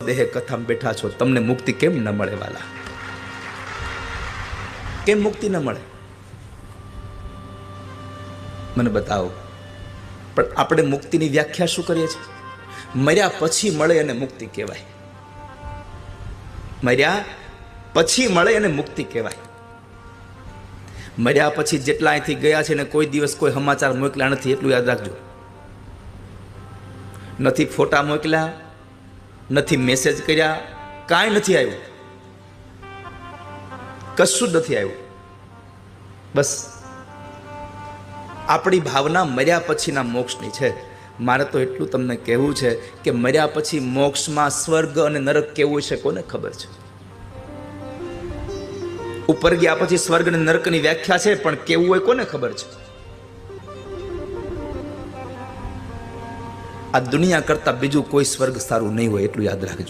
દેહ કથામાં બેઠા છો, તમને મુક્તિ કેમ ન મળે વાલા? કેમ મુક્તિ ન મળે? મને બતાવો. પણ આપણે મુક્તિની વ્યાખ્યા શું કરીએ છીએ? મર્યા પછી મળે અને મુક્તિ કહેવાય. મર્યા પછી મળે અને મુક્તિ કહેવાય. મર્યા પછી જેટલા અહીંથી ગયા છે ને કોઈ દિવસ કોઈ સમાચાર મોકલ્યા નથી, એટલું યાદ રાખજો. નથી ફોટા મોકલ્યા, નથી મેસેજ કર્યા, કાંઈ નથી આવ્યું, કશું જ નથી આવ્યું. બસ આપણી ભાવના મર્યા પછીના મોક્ષની છે. મારે તો એટલું તમને કહેવું છે કે મર્યા પછી મોક્ષમાં સ્વર્ગ અને નરક કેવું છે કોને ખબર છે? ઉપર ગયા પછી સ્વર્ગ અને નરકની વ્યાખ્યા છે, પણ કેવું હોય કોને ખબર છે? આ દુનિયા કરતા બીજું કોઈ સ્વર્ગ સારું નહીં હોય, એટલું યાદ રાખજો.